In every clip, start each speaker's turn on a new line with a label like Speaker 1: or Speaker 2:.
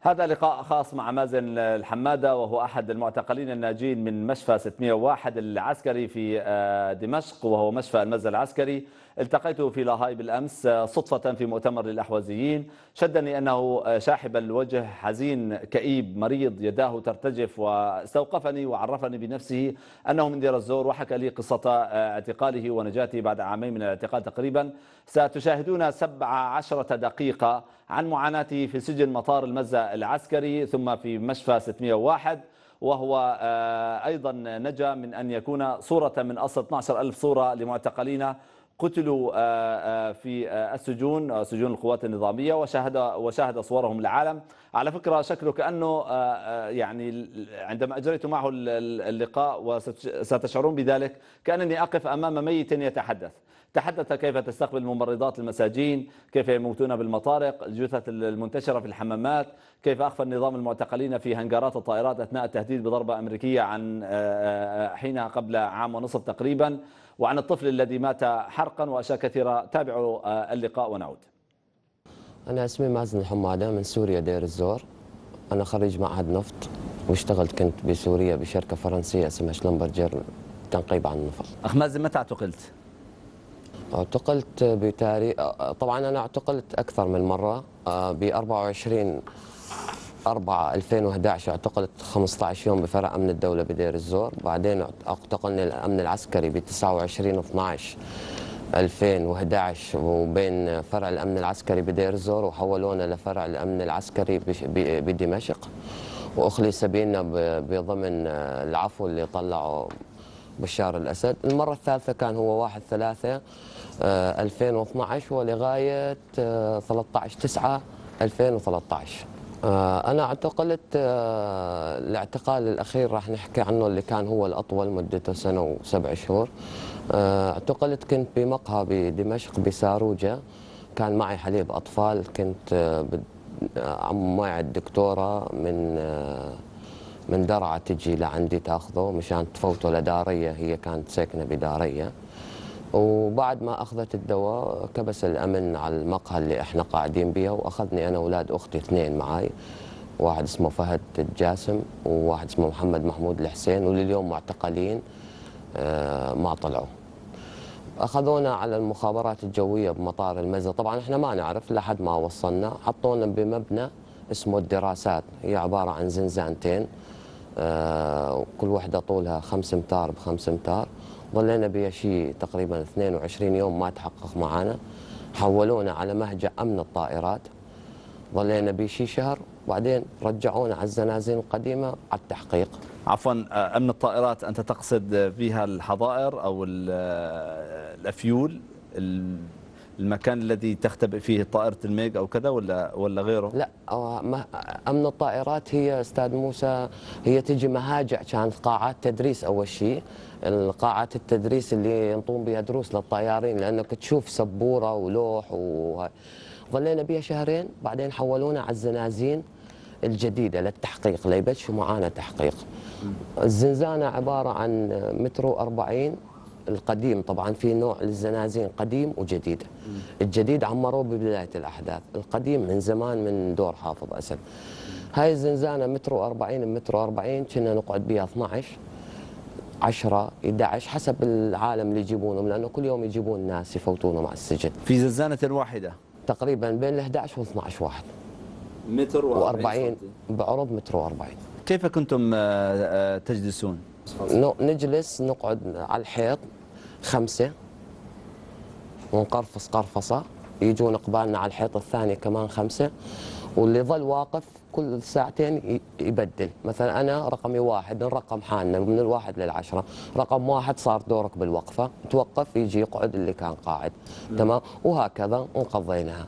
Speaker 1: هذا لقاء خاص مع مازن الحمادة، وهو أحد المعتقلين الناجين من مشفى 601 العسكري في دمشق، وهو مشفى المزة العسكري. التقيته في لاهاي بالأمس صدفة في مؤتمر للأحوازيين. شدني أنه شاحب الوجه، حزين كئيب مريض، يداه ترتجف، واستوقفني وعرفني بنفسه أنه من دير الزور، وحكى لي قصة اعتقاله ونجاته بعد عامين من الاعتقال تقريبا. ستشاهدون 17 دقيقة عن معاناته في سجن مطار المزة العسكري ثم في مشفى 601. وهو أيضا نجا من أن يكون صورة من أصل 12,000 صورة لمعتقلين قتلوا في السجون، سجون القوات النظامية، وشاهد صورهم العالم. على فكرة شكله كأنه يعني عندما أجريت معه اللقاء، وستشعرون بذلك، كأنني أقف أمام ميت يتحدث. تحدث كيف تستقبل الممرضات المساجين، كيف يموتون بالمطارق، الجثث المنتشرة في الحمامات، كيف أخفى النظام المعتقلين في هنجرات الطائرات أثناء التهديد بضربة أمريكية عن حينها قبل عام ونصف تقريبا، وعن الطفل الذي مات حرقا، وأشياء كثيرة. تابعوا اللقاء ونعود.
Speaker 2: أنا اسمي مازن الحمادة من سوريا دير الزور. أنا خريج معهد نفط، واشتغلت كنت بسوريا بشركة فرنسية اسمها شلمبرجر تنقيب عن النفط.
Speaker 1: أخ مازن، متى اعتقلت؟
Speaker 2: اعتقلت بتاريخ، طبعا أنا اعتقلت أكثر من مرة. ب 24/4/2011 اعتقلت 15 يوم بفرع أمن الدولة بدير الزور. بعدين اعتقلني الأمن العسكري ب 29/12/2011 وبين فرع الأمن العسكري بدير الزور، وحولونا لفرع الأمن العسكري بدمشق، وأخلي سبيلنا بضمن العفو اللي طلعوا بشار الأسد. المرة الثالثة كان هو 1/3/2012 ولغاية 13/9/2013. أنا اعتقلت، الاعتقال الأخير راح نحكي عنه اللي كان هو الأطول مدته 1 و7 شهور. اعتقلت كنت بمقهى بدمشق بساروجة، كان معي حليب أطفال، كنت معي الدكتورة من درعا تجي لعندي تاخذه مشان تفوته لدارية، هي كانت ساكنة بدارية. وبعد ما أخذت الدواء كبس الأمن على المقهى اللي احنا قاعدين بيها، وأخذني أنا وأولاد أختي 2 معي، واحد اسمه فهد الجاسم وواحد اسمه محمد محمود الحسين، ولليوم معتقلين ما طلعوا. أخذونا على المخابرات الجوية بمطار المزة، طبعا احنا ما نعرف لحد ما وصلنا. حطونا بمبنى اسمه الدراسات، هي عبارة عن زنزانتين، كل وحدة طولها 5 أمتار ب5 أمتار. ظلينا بها شيء تقريبا 22 يوم ما تحقق معنا. حولونا على مهجع أمن الطائرات، ظلينا به شيء شهر، وبعدين رجعونا على الزنازين القديمة على التحقيق.
Speaker 1: عفوا، أمن الطائرات أنت تقصد فيها الحظائر أو الأفيول، المكان الذي تختبئ فيه طائرة الميج أو كذا، ولا غيره؟
Speaker 2: لا، أمن الطائرات هي أستاذ موسى، هي تجي مهاجع، كانت قاعات تدريس أول شيء، القاعات التدريس اللي ينطون بها دروس للطيارين، لأنك تشوف سبورة ولوح ظلينا بها شهرين. بعدين حولونا على الزنازين الجديدة للتحقيق، ليبلشوا معانا تحقيق. الزنزانة عبارة عن 1.40 متر القديم، طبعا في نوع للزنازين قديم وجديد. الجديد عمروه ببداية الأحداث، القديم من زمان من دور حافظ أسد. هاي الزنزانة 1.40 كنا نقعد بها 12 10 11 حسب العالم اللي يجيبونهم، لأنه كل يوم يجيبون ناس يفوتونهم على السجن.
Speaker 1: في زنزانة واحدة
Speaker 2: تقريبا بين ال 11 و 12 واحد،
Speaker 1: 1.40
Speaker 2: بعرض 1.40 متر.
Speaker 1: كيف كنتم تجلسون؟
Speaker 2: نجلس نقعد على الحيط 5 ونقرفص قرفصة، يجون قبالنا على الحيط الثاني كمان 5، واللي ظل واقف كل ساعتين يبدل. مثلا أنا رقمي 1، نرقم حالنا من 1 ل10، رقم 1 صار دورك بالوقفة، توقف يجي يقعد اللي كان قاعد. تمام، وهكذا انقضيناها.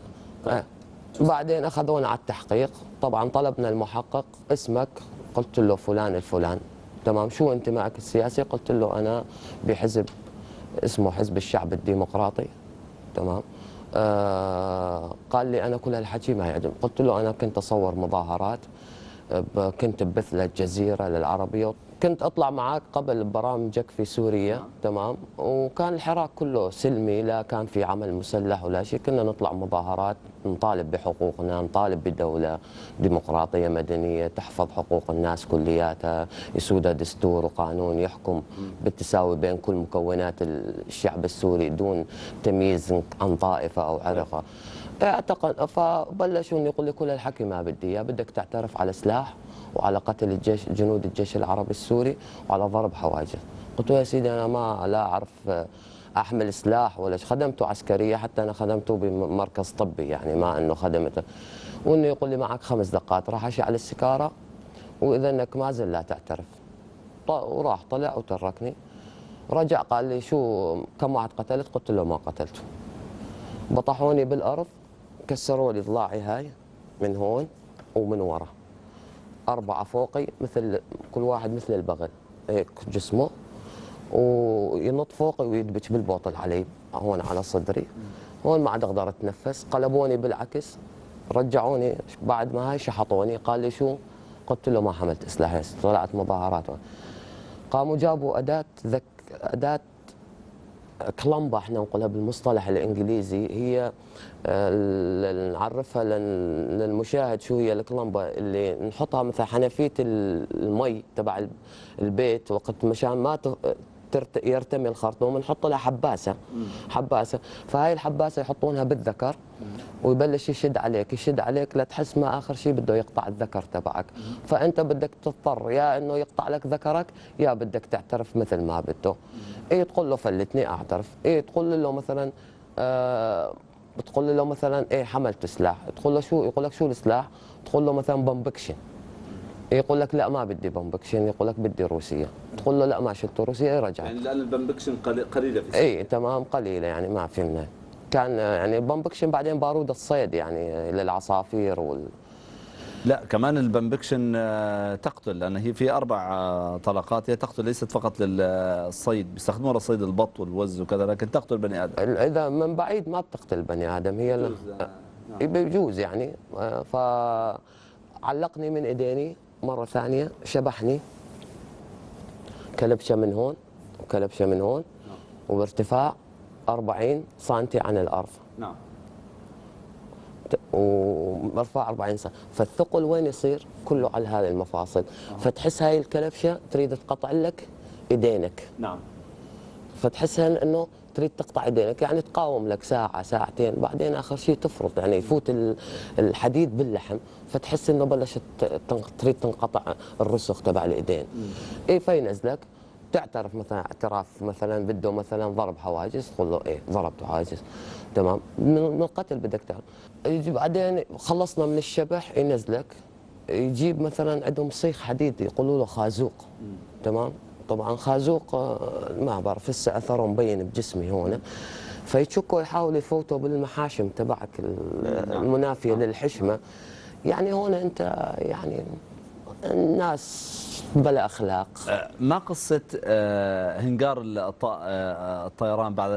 Speaker 2: بعدين أخذونا على التحقيق، طبعا طلبنا المحقق اسمك، قلت له فلان الفلان. تمام، شو انتمائك السياسي؟ قلت له أنا بحزب اسمه حزب الشعب الديمقراطي. تمام. قال لي أنا كل هالحكي ما يعجب. قلت له أنا كنت أصور مظاهرات، كنت ببث للجزيرة للعربية، كنت اطلع معاك قبل برامجك في سوريا، تمام، وكان الحراك كله سلمي، لا كان في عمل مسلح ولا شيء. كنا نطلع مظاهرات نطالب بحقوقنا، نطالب بدولة ديمقراطية مدنية تحفظ حقوق الناس كلياتها، يسودها دستور وقانون يحكم بالتساوي بين كل مكونات الشعب السوري دون تمييز عن طائفة أو عرقة. اعتقد فبلشوا يقول لي كل الحكي ما بدي اياه، بدك تعترف على سلاح وعلى قتل جنود الجيش العربي السوري وعلى ضرب حواجز. قلت له يا سيدي انا ما لا اعرف احمل سلاح ولا خدمته عسكريه، حتى انا خدمته بمركز طبي يعني ما انه خدمته. وانه يقول لي معك 5 دقات راح اشعل السكاره واذا انك ما زل لا تعترف. وراح طلع وتركني. رجع قال لي شو كم واحد قتلت؟ قلت له ما قتلته. بطحوني بالارض، كسروا لي ضلاعي هاي من هون ومن ورا، 4 فوقي مثل كل واحد مثل البغل هيك جسمه، وينط فوقي ويدبج بالبوطل علي هون على صدري، هون ما عاد اقدر اتنفس. قلبوني بالعكس، رجعوني بعد ما هاي شحطوني. قال لي شو؟ قلت له ما حملت سلاح، طلعت مظاهرات. قاموا جابوا اداه كلمبة، احنا نقولها بالمصطلح الانجليزي، هي نعرفها للمشاهد شو هي الكلمبة، اللي نحطها مثل حنفية المي تبع البيت وقت مشان ما يرتمي الخرطوم، نحط لها حباسة. فهاي الحباسة يحطونها بالذكر ويبلش يشد عليك لتحس ما اخر شيء بده يقطع الذكر تبعك. فانت بدك تضطر يا انه يقطع لك ذكرك يا بدك تعترف مثل ما بده. ايه تقول له فلتني اعترف، ايه تقول له مثلا بتقول له مثلا ايه حملت سلاح، تقول له شو؟ يقول لك شو السلاح؟ تقول له مثلا بومبكشن، يقول لك لا ما بدي بومبكشن، يقول لك بدي روسيا، تقول له لا ما شلت روسيا، رجعت.
Speaker 1: يعني لان البمبكشن قليله في السوق.
Speaker 2: اي تمام قليله يعني ما فهمنا. كان يعني بومبكشن بعدين بارود الصيد يعني للعصافير
Speaker 1: لا كمان البمبكشن تقتل، لان هي في 4 طلقات، هي تقتل ليست فقط للصيد، بيستخدموها لصيد البط والوز وكذا، لكن تقتل بني ادم.
Speaker 2: اذا من بعيد ما بتقتل بني ادم، هي بيجوز يعني. فعلقني من ايديني مره ثانيه، شبحني كلبشه من هون وكلبشه من هون، وبارتفاع 40 سنتي عن الارض.
Speaker 1: نعم.
Speaker 2: ومرفوع 40 سم، فالثقل وين يصير؟ كله على هذه المفاصل. فتحس هاي الكلبشه تريد تقطع لك ايدينك.
Speaker 1: نعم.
Speaker 2: فتحسها انه تريد تقطع ايدينك، يعني تقاوم لك ساعه ساعتين، بعدين اخر شيء تفرط يعني يفوت الحديد باللحم، فتحس انه بلشت تريد تنقطع الرسغ تبع الايدين. ايه فينزلك تعترف مثلا اعتراف مثلا بده مثلا ضرب حواجز، تقول له ايه ضربت حواجز تمام. من القتل بدك تعرف. يجي بعدين خلصنا من الشبح ينزلك يجيب مثلا عندهم صيخ حديد يقولوا له خازوق. تمام. طبعا خازوق ما بعرف هسه اثره مبين بجسمي هون، فيتشكوا يحاولوا يفوتوا بالمحاشم تبعك المنافيه للحشمه. يعني هون انت يعني الناس بلا اخلاق.
Speaker 1: ما قصة هنجار الطيران بعد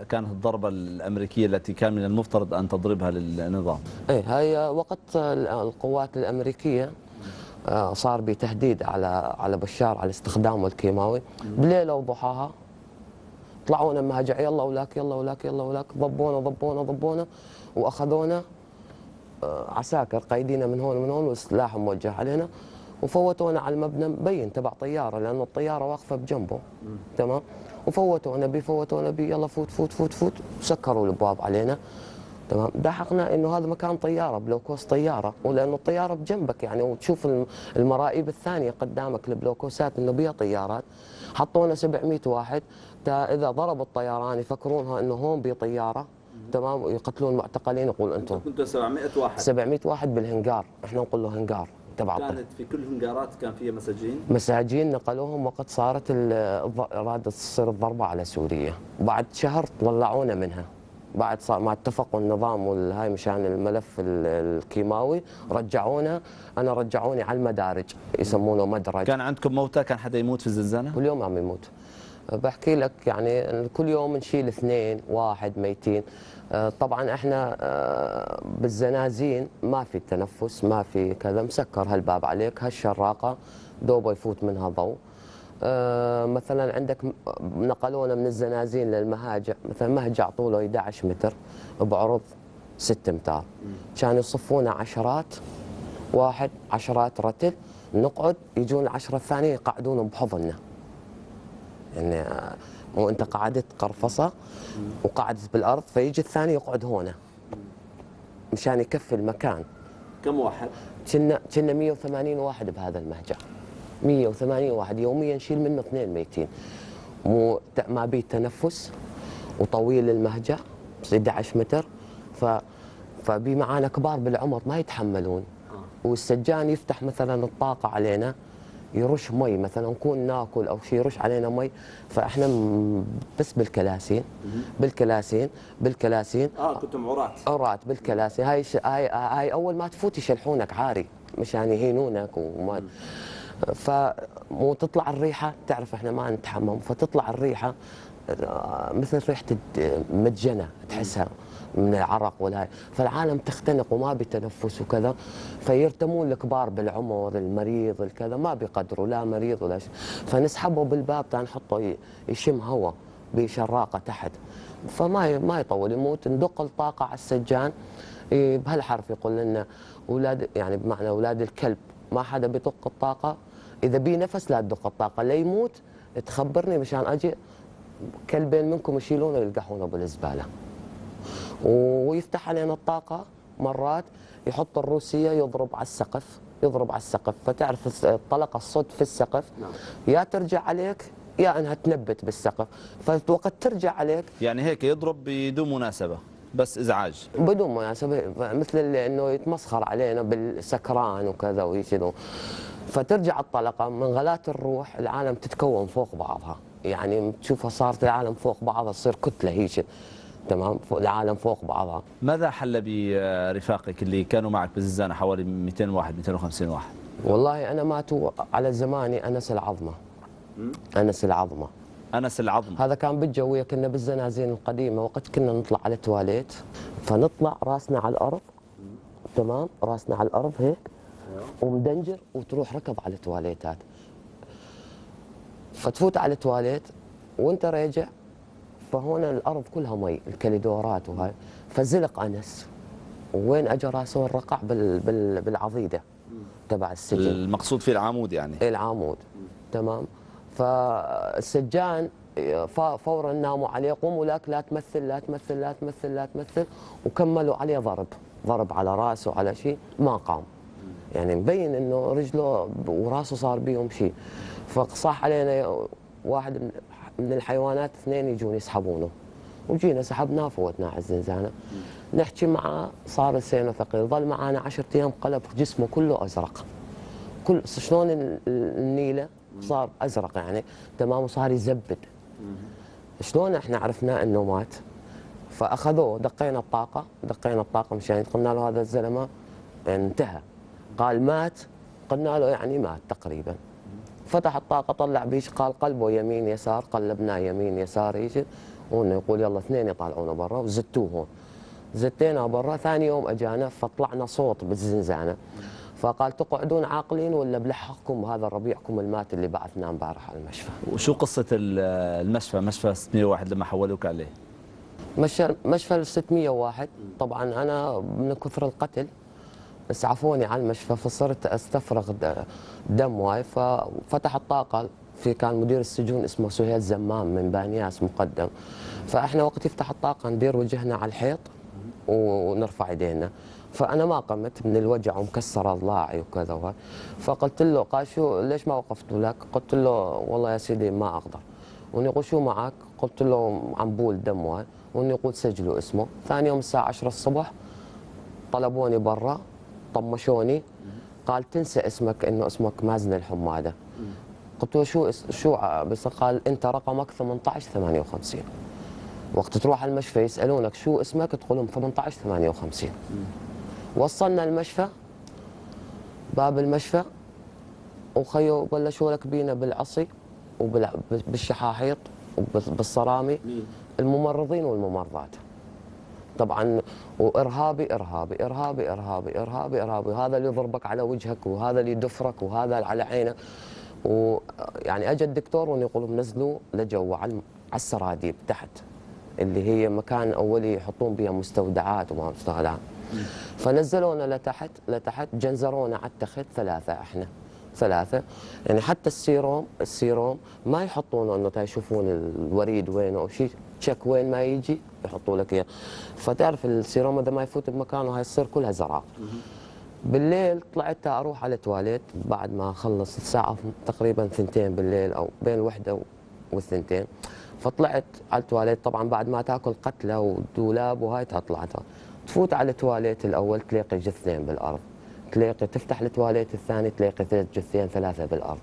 Speaker 1: كانت الضربة الأمريكية التي كان من المفترض أن تضربها للنظام؟
Speaker 2: ايه هاي وقت القوات الأمريكية صار بتهديد على بشار على استخدامه الكيماوي بليلة وضحاها. طلعونا مهاجع يلا ولاك يلا ولاك يلا ولاك، ضبونا واخذونا عساكر قايدين من هون ومن هون وسلاحهم موجه علينا، وفوتونا على المبنى مبين تبع طياره لانه الطياره واقفه بجنبه. تمام. وفوتونا بي يلا فوت فوت فوت فوت، وسكروا الابواب علينا. تمام. دحقنا انه هذا مكان طياره بلوكوس طياره، ولانه الطياره بجنبك يعني، وتشوف المراقب الثانيه قدامك البلوكوسات انه بيها طيارات. حطونا 700 واحد اذا ضربوا الطيران يفكرونها انه هون بطياره. تمام. ويقتلون معتقلين. يقول انتم
Speaker 1: كنتوا 700 واحد؟
Speaker 2: 700 واحد بالهنجار، احنا نقول له هنجار تبع
Speaker 1: كانت في كل هنجارات كان فيها
Speaker 2: مساجين نقلوهم وقت صارت ارادت تصير الضربه على سوريا. بعد شهر طلعونا منها، بعد ما اتفقوا النظام والهاي مشان الملف الكيماوي رجعوني على المدارج، يسمونه مدرج.
Speaker 1: كان عندكم موتى؟ كان حدا يموت في الزنزانه؟
Speaker 2: كل يوم عم يموت. بحكي لك يعني كل يوم نشيل 2 1 ميتين. طبعا احنا بالزنازين ما في تنفس ما في كذا، مسكر هالباب عليك، هالشراقه دوبه يفوت منها ضوء. مثلا عندك نقلونا من الزنازين للمهاجع، مثلا مهجع طوله 11 متر بعرض 6 امتار، كانوا يصفونا عشرات واحد، عشرات رتل، نقعد يجون العشرة الثانية يقعدون بحضننا. يعني وانت قعدت قرفصة وقعدت بالارض، فيجي الثاني يقعد هنا مشان يكفي المكان.
Speaker 1: كم واحد؟
Speaker 2: كنا 180 واحد بهذا المهجع، 180 واحد يوميا نشيل منه 2 ميتين. ما بيه تنفس، وطويل المهجع 11 متر، فبي معانا كبار بالعمر ما يتحملون. والسجان يفتح مثلا الطاقة علينا، يرش مي، مثلا نكون ناكل او شيء يرش علينا مي، فاحنا بس بالكلاسين
Speaker 1: كنتم عراة؟
Speaker 2: عراة بالكلاسين. هاي اول ما تفوت يشلحونك عاري مشان يهينونك وما وتطلع الريحه، تعرف احنا ما نتحمم، فتطلع الريحه مثل ريحه مدجنه تحسها من العرق والهاي، فالعالم تختنق وما بتنفس وكذا، فيرتمون الكبار بالعمر، المريض الكذا ما بيقدروا لا مريض ولا شيء، فنسحبه بالباب نحطه يشم هواء بشراقه تحت، ما يطول يموت. ندق الطاقه على السجان بهالحرف، يقول لنا اولاد، يعني بمعنى اولاد الكلب، ما حدا بيطق الطاقه، اذا بي نفس لا تدق الطاقه، لا يموت تخبرني مشان اجي كلبين منكم يشيلونه ويلقحونه بالزباله. ويفتح علينا الطاقه مرات، يحط الروسيه يضرب على السقف، فتعرف الطلقه الصد في السقف، يا ترجع عليك يا انها تنبت بالسقف، فوقت ترجع عليك
Speaker 1: يعني هيك يضرب بدون مناسبة، بس ازعاج
Speaker 2: بدون مناسبه، مثل انه يتمسخر علينا بالسكران وكذا ويشيلون، فترجع الطلقه من غلات الروح، العالم تتكون فوق بعضها، يعني تشوفها صارت العالم فوق بعضها، تصير كتله هيك، تمام، العالم فوق بعضها.
Speaker 1: ماذا حل برفاقك اللي كانوا معك بالزنزانة حوالي 200 واحد 250 واحد؟
Speaker 2: والله انا ماتوا على زماني انس العظمه.
Speaker 1: أنس العظم
Speaker 2: هذا كان بالجويه، كنا بالزنازين القديمه، وقت كنا نطلع على التواليت، فنطلع راسنا على الارض، تمام، راسنا على الارض هيك ومدنجر، وتروح ركض على التواليتات، فتفوت على التواليت وانت راجع، فهنا الارض كلها مي، الكاليدورات وهاي، فزلق انس، وين اجى راسه الرقع بالعضيده تبع السجن،
Speaker 1: المقصود فيه العمود يعني؟
Speaker 2: العمود، تمام. فالسجان فورا ناموا عليه، قوموا لك لا تمثل، وكملوا عليه ضرب على راسه على شيء، ما قام، يعني مبين انه رجله وراسه صار بيهم شيء، فصاح علينا واحد من الحيوانات، 2 يجون يسحبونه، وجينا سحبناه فوتناه على الزنزانه، نحكي معه صار لسانه ثقيل، ظل معنا 10 ايام، قلب جسمه كله ازرق، شلون النيله صار ازرق يعني، تمام، وصار يزبد. شلون احنا عرفنا انه مات؟ فاخذوه، دقينا الطاقه مشان قلنا له هذا الزلمه انتهى، قال مات، قلنا له يعني مات تقريبا. فتح الطاقه طلع بيش، قال قلبه يمين يسار، قلبناه يمين يسار يجي، وانه يقول يلا 2 يطلعونا برا، وزتوه هون، زتينا برا. ثاني يوم اجانا، فطلعنا صوت بالزنزانه، فقال تقعدون عاقلين ولا بلحقكم هذا ربيعكم المات اللي بعثناه امبارح على المشفى.
Speaker 1: وشو قصة المشفى، مشفى 601 لما حولوك عليه؟
Speaker 2: مشفى 601، طبعا انا من كثر القتل اسعفوني على المشفى، فصرت استفرغ دم واي، ففتح الطاقه، في كان مدير السجون اسمه سهيل زمام من بانياس مقدم، فاحنا وقت يفتح الطاقه ندير وجهنا على الحيط ونرفع ايدينا، فانا ما قمت من الوجع ومكسر اضلاعي وكذا، فقلت له، قال شو ليش ما وقفت لك؟ قلت له والله يا سيدي ما اقدر. ونقول شو معك؟ قلت له عنبول دم واي، ونقول سجلوا اسمه. ثاني يوم الساعه 10 الصبح طلبوني برا، طمشوني، قال تنسى اسمك، انه اسمك مازن الحماده. قلت له شو بس؟ قال انت رقمك 1858. وقت تروح على المشفى يسالونك شو اسمك، تقول لهم 1858. وصلنا المشفى، باب المشفى، وخيو بلشوا لك بينا بالعصي وبالشحاحيط وبالصرامي، الممرضين والممرضات، طبعا وارهابي ارهابي ارهابي ارهابي ارهابي ارهابي، وهذا اللي يضربك على وجهك، وهذا اللي يدفرك، وهذا على عينك. ويعني اجى الدكتور ويقولوا نزلوا لجوا على السراديب تحت، اللي هي مكان اولي يحطون بها مستودعات وما مستودعات. فنزلونا لتحت جنزرونا على التخت ثلاثه، احنا ثلاثه. يعني حتى السيروم ما يحطونه انه يشوفون الوريد وين او شيء، تشك وين ما يجي يحطوا لك اياه. فتعرف السيروم اذا ما يفوت بمكانه هاي تصير كلها زرع. بالليل طلعت اروح على التواليت بعد ما اخلص الساعه تقريبا 2 بالليل او بين الوحده والثنتين. فطلعت على التواليت، طبعا بعد ما تاكل قتله ودولاب وهاي طلعت تفوت على التواليت الاول تلاقي جثتين بالارض، تلاقي تفتح التواليت الثاني تلاقي جثتين ثلاثه بالارض.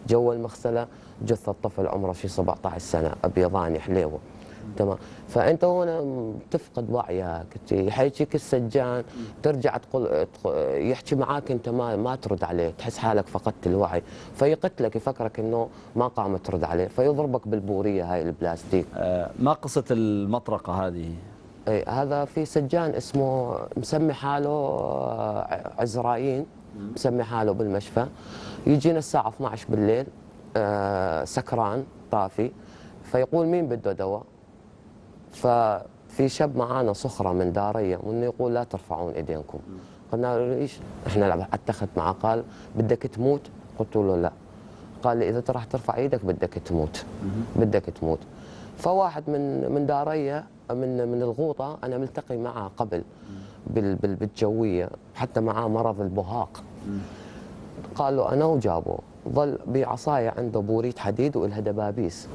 Speaker 2: جوا المغسله جثه طفل عمره شي 17 سنه ابيضاني حليوه. تمام. فانت هنا تفقد وعيك، يحييك السجان، ترجع تقول يحكي معاك انت ما ترد عليه، تحس حالك فقدت الوعي، فيقتلك يفكرك انه ما قامت ترد عليه، فيضربك بالبوريه هاي البلاستيك.
Speaker 1: ما قصة المطرقة هذه؟
Speaker 2: اي هذا في سجان اسمه مسمي حاله عزرايين، مسمي حاله بالمشفى، يجينا الساعه 12 بالليل سكران طافي، فيقول مين بده دواء؟ ففي شاب معانا صخره من داريه وانه يقول لا ترفعون ايدينكم. قلنا له ليش؟ احنا اتخذت معه، قال بدك تموت؟ قلت له لا. قال لي اذا راح ترفع ايدك بدك تموت، بدك تموت. فواحد من داريه من الغوطه انا ملتقي معه قبل بالجويه، حتى معاه مرض البهاق. قال له انا وجابه ظل بعصايه عنده بوريت حديد والها دبابيس،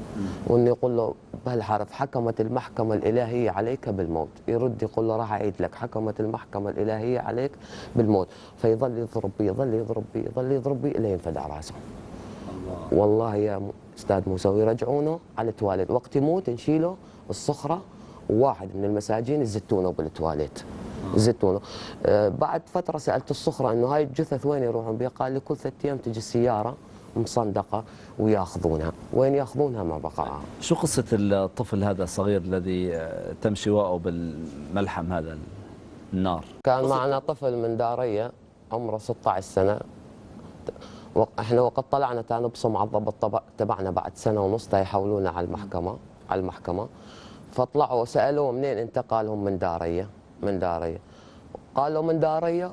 Speaker 2: وانه يقول له بهالحرف حكمت المحكمه الالهيه عليك بالموت. يرد يقول له راح اعيد لك حكمت المحكمه الالهيه عليك بالموت. فيظل يضرب بي، يظل يضرب بي، يظل يضرب بي الين ينفدع راسه. والله يا استاذ موسى، ويرجعونه على التواليت، وقت يموت نشيله الصخره وواحد من المساجين يزتونه بالتواليت، يزتونه. بعد فتره سالت الصخره انه هاي الجثث وين يروحون بها؟ قال لي كل 3 ايام تجي السياره مصندقه وياخذونها، وين ياخذونها ما بقى.
Speaker 1: شو قصة الطفل هذا الصغير الذي تم شواؤه بالملحم هذا النار؟
Speaker 2: كان معنا طفل من داريه عمره 16 سنه، احنا وقت طلعنا تنبصم على الضبط تبعنا بعد 1.5 سنة يحولونا على المحكمة. فطلعوا سألوه منين انت؟ قال لهم من دارية. من دارية. قالوا من دارية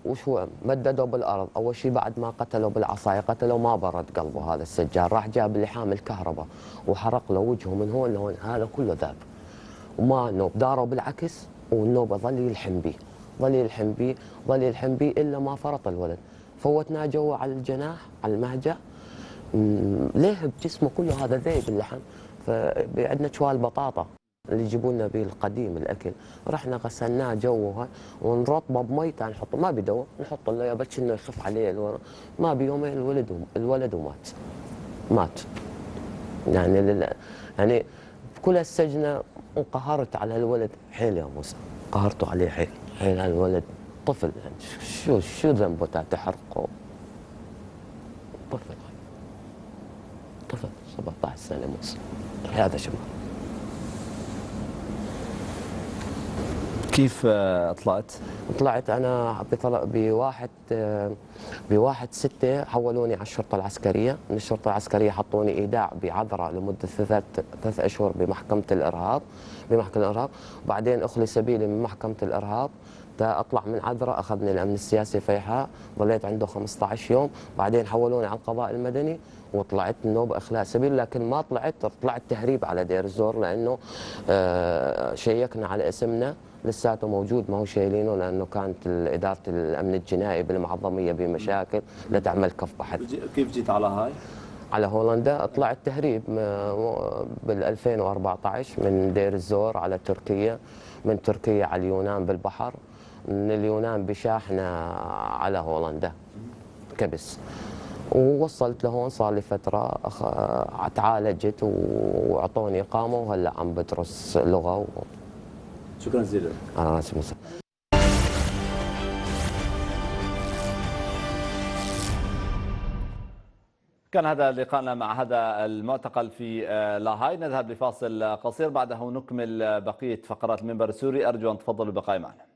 Speaker 2: وشو؟ مددوا بالارض. اول شيء بعد ما قتلوا بالعصاية قتلوا ما برد قلبه هذا السجان، راح جاب لحام الكهرباء وحرق له وجهه من هون لهون، هذا كله ذاب وما نوب. داروا بالعكس والنوبه ظل يلحم بيه، ظل يلحم بيه، ظل يلحم بيه الا ما فرط الولد. فوتناه جوا على الجناح على المهجع، لهب جسمه كله هذا ذيب اللحم. فعندنا شوال بطاطا اللي يجيبوا لنا به القديم الاكل، رحنا غسلناه جوه ونرطبه بمي نحطه، ما بدواء نحط له يا بس انه يخف عليه ما بيومين الولد مات. يعني بكل السجنه انقهرت على الولد حيل يا موسى، قهرته عليه حيل الولد طفل، يعني شو ذنبه تحرقه؟ طفل 17 سنه موسى، هذا شمال.
Speaker 1: كيف طلعت؟
Speaker 2: طلعت انا بواحد 6 حولوني على الشرطه العسكريه، من الشرطه العسكريه حطوني ايداع بعذراء لمده 3 أشهر بمحكمه الارهاب، بعدين اخلي سبيلي من محكمه الارهاب اطلع من عذراء. اخذني الامن السياسي فيحاء، ضليت عنده 15 يوم، بعدين حولوني على القضاء المدني وطلعت النوبه اخلاء سبيل، لكن ما طلعت تهريب على دير الزور، لانه شيكنا على اسمنا لساته موجود، ما هو شايلينه، لانه كانت اداره الامن الجنائي بالمعظميه بمشاكل لا تعمل كف بحث.
Speaker 1: كيف جيت على هاي؟
Speaker 2: على هولندا طلعت تهريب بال 2014 من دير الزور على تركيا، من تركيا على اليونان بالبحر، من اليونان بشاحنه على هولندا كبس، ووصلت لهون. صار لي فتره تعالجت واعطوني اقامه، وهلا عم بدرس لغه
Speaker 1: شكرا جزيلا.
Speaker 2: على راسي مساء.
Speaker 1: كان هذا لقاءنا مع هذا المعتقل في لاهاي. نذهب لفاصل قصير، بعده نكمل بقية فقرات المنبر السوري. أرجو أن تفضلوا بالبقاء معنا.